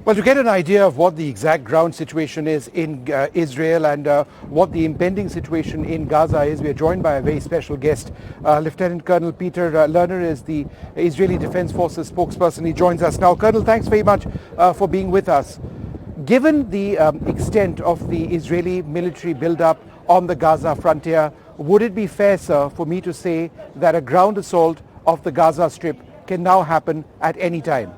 Well, to get an idea of what the exact ground situation is in Israel and what the impending situation in Gaza is, we are joined by a very special guest. Lieutenant Colonel Peter Lerner is the Israeli Defense Forces spokesperson. He joins us now. Colonel, thanks very much for being with us. Given the extent of the Israeli military buildup on the Gaza frontier, would it be fair, sir, for me to say that a ground assault of the Gaza Strip can now happen at any time?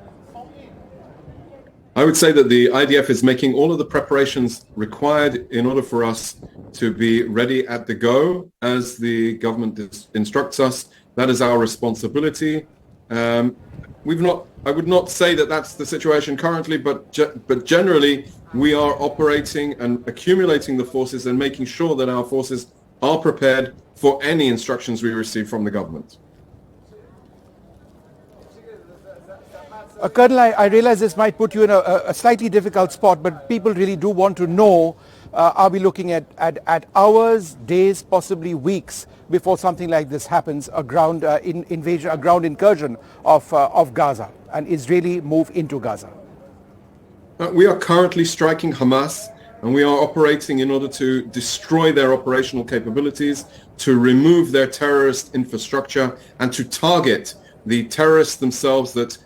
I would say that the IDF is making all of the preparations required in order for us to be ready at the go as the government instructs us. That is our responsibility. I would not say that that's the situation currently, but generally we are operating and accumulating the forces and making sure that our forces are prepared for any instructions we receive from the government. Colonel, I realize this might put you in a slightly difficult spot, but people really do want to know, are we looking at hours, days, possibly weeks before something like this happens, a ground invasion, a ground incursion of Gaza, an Israeli move into Gaza? We are currently striking Hamas, and we are operating in order to destroy their operational capabilities, to remove their terrorist infrastructure, and to target the terrorists themselves that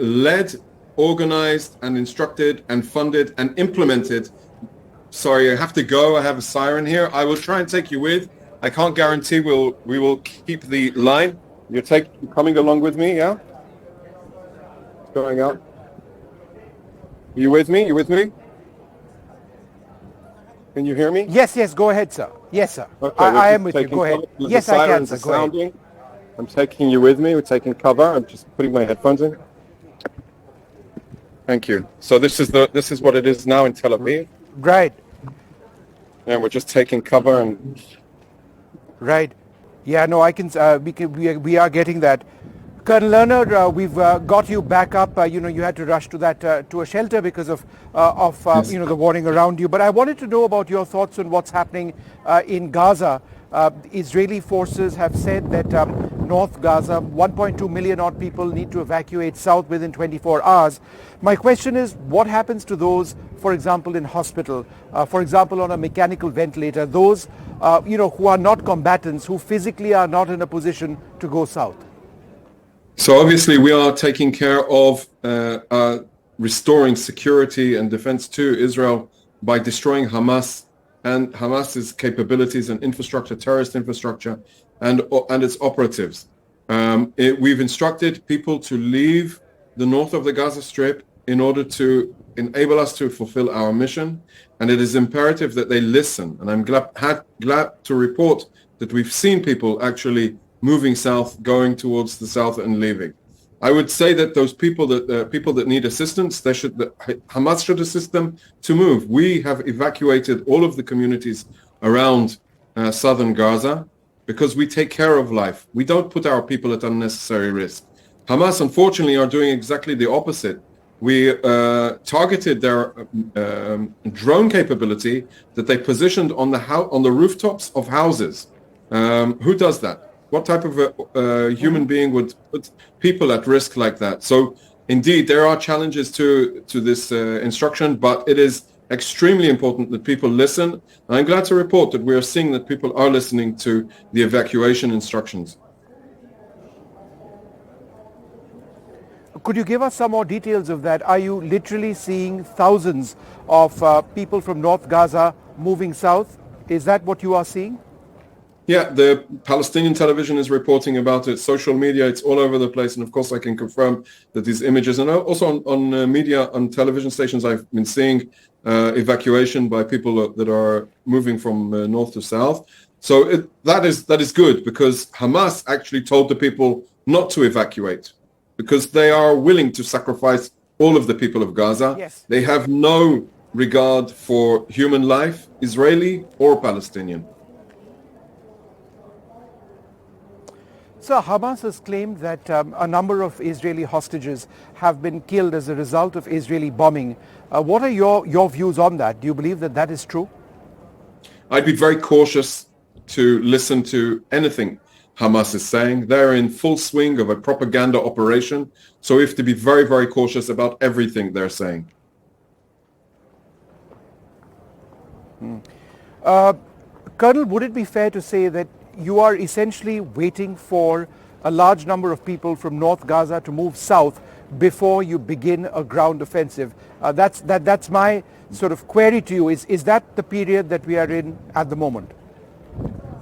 led, organized, and instructed, and funded, and implemented. Sorry, I have to go. I have a siren here. I will try and take you with. I can't guarantee we will keep the line. You're coming along with me, yeah? Going out. Are you with me? You with me? Can you hear me? Yes, go ahead, sir. Yes, sir. Okay, I am with you. Go ahead. Yes, I can, sir. Go ahead. I'm taking you with me. We're taking cover. I'm just putting my headphones in. Thank you. So this is what it is now in Tel Aviv. Right. And we're just taking cover and. Right. Yeah. No, I can. We are getting that. Colonel Lerner, we've got you back up. You had to rush to a shelter because of Yes. the warning around you. But I wanted to know about your thoughts on what's happening in Gaza. Israeli forces have said that North Gaza, 1.2 million odd people need to evacuate south within 24 hours. My question is, what happens to those, for example, in hospital, for example, on a mechanical ventilator, those, who are not combatants, who physically are not in a position to go south? So obviously we are taking care of restoring security and defense to Israel by destroying Hamas and Hamas's capabilities and infrastructure, terrorist infrastructure, and its operatives. We've instructed people to leave the north of the Gaza Strip in order to enable us to fulfill our mission, and it is imperative that they listen. And I'm glad to report that we've seen people actually moving south, going towards the south and leaving. I would say that those people that need assistance, Hamas should assist them to move. We have evacuated all of the communities around southern Gaza because we take care of life. We don't put our people at unnecessary risk. Hamas, unfortunately, are doing exactly the opposite. We targeted their drone capability that they positioned on the rooftops of houses. Who does that? What type of a human being would put people at risk like that? So indeed, there are challenges to this instruction, but it is extremely important that people listen. And I'm glad to report that we are seeing that people are listening to the evacuation instructions. Could you give us some more details of that? Are you literally seeing thousands of people from North Gaza moving south? Is that what you are seeing? Yeah, the Palestinian television is reporting about it. Social media, it's all over the place. And of course, I can confirm that these images, and also on media, on television stations, I've been seeing evacuation by people that are moving from north to south. So that is good, because Hamas actually told the people not to evacuate because they are willing to sacrifice all of the people of Gaza. Yes. They have no regard for human life, Israeli or Palestinian. So Hamas has claimed that a number of Israeli hostages have been killed as a result of Israeli bombing. What are your views on that? Do you believe that that is true? I'd be very cautious to listen to anything Hamas is saying. They're in full swing of a propaganda operation, so we have to be very, very cautious about everything they're saying. Colonel, would it be fair to say that you are essentially waiting for a large number of people from North Gaza to move south before you begin a ground offensive? That's my sort of query to you. Is that the period that we are in at the moment?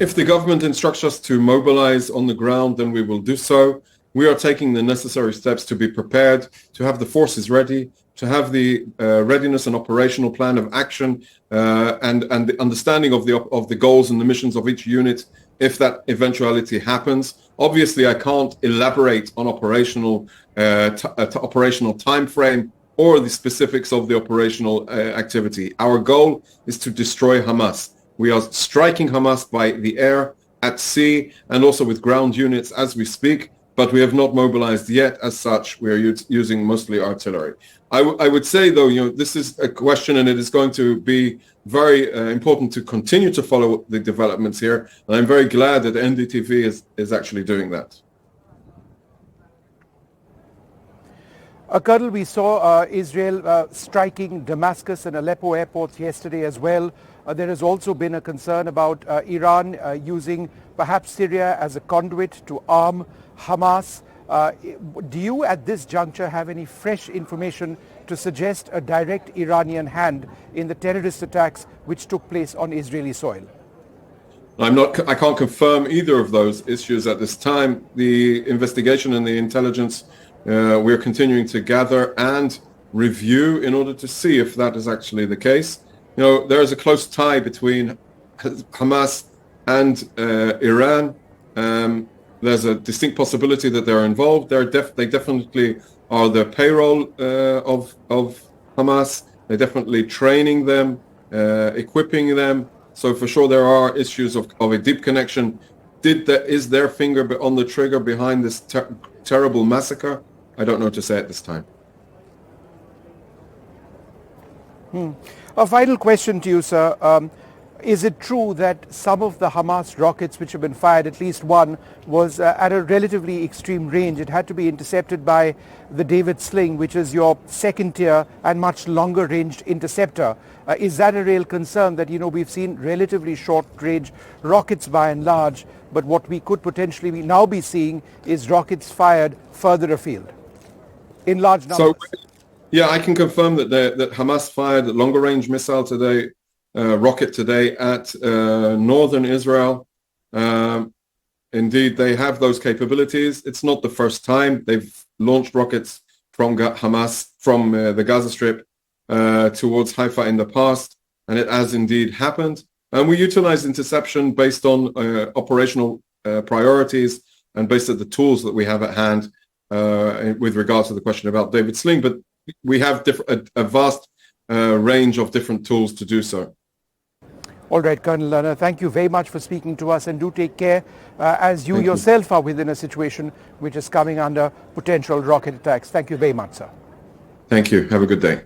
If the government instructs us to mobilize on the ground, then we will do so. We are taking the necessary steps to be prepared, to have the forces ready, to have the readiness and operational plan of action, and the understanding of the goals and the missions of each unit if that eventuality happens. Obviously, I can't elaborate on operational time frame or the specifics of the operational activity. Our goal is to destroy Hamas. We are striking Hamas by the air, at sea, and also with ground units as we speak, but we have not mobilized yet. As such, we are using mostly artillery. I would say, though, this is a question, and it is going to be very important to continue to follow the developments here. And I'm very glad that NDTV is actually doing that. Colonel, we saw Israel striking Damascus and Aleppo airports yesterday as well. There has also been a concern about Iran using perhaps Syria as a conduit to arm Hamas. Do you at this juncture have any fresh information to suggest a direct Iranian hand in the terrorist attacks which took place on Israeli soil? I can't confirm either of those issues at this time. The investigation and the intelligence we're continuing to gather and review in order to see if that is actually the case. There is a close tie between Hamas and Iran. There's a distinct possibility that they're involved. They definitely are the payroll of Hamas. They're definitely training them, equipping them. So for sure there are issues of a deep connection. Is their finger on the trigger behind this terrible massacre? I don't know to say at this time. A final question to you, sir. Is it true that some of the Hamas rockets which have been fired, at least one, was at a relatively extreme range? It had to be intercepted by the David Sling, which is your second tier and much longer ranged interceptor. Is that a real concern that, we've seen relatively short range rockets by and large, but what we could potentially now be seeing is rockets fired further afield in large numbers? Yeah, I can confirm that Hamas fired a longer range missile today, rocket today at northern Israel. Indeed, they have those capabilities. It's not the first time they've launched rockets from Hamas from the Gaza Strip towards Haifa in the past, and it has indeed happened. And we utilize interception based on operational priorities and based on the tools that we have at hand with regards to the question about David Sling. But we have a vast range of different tools to do so. All right, Colonel Lerner, thank you very much for speaking to us, and do take care as you yourself are within a situation which is coming under potential rocket attacks. Thank you very much, sir. Thank you. Have a good day.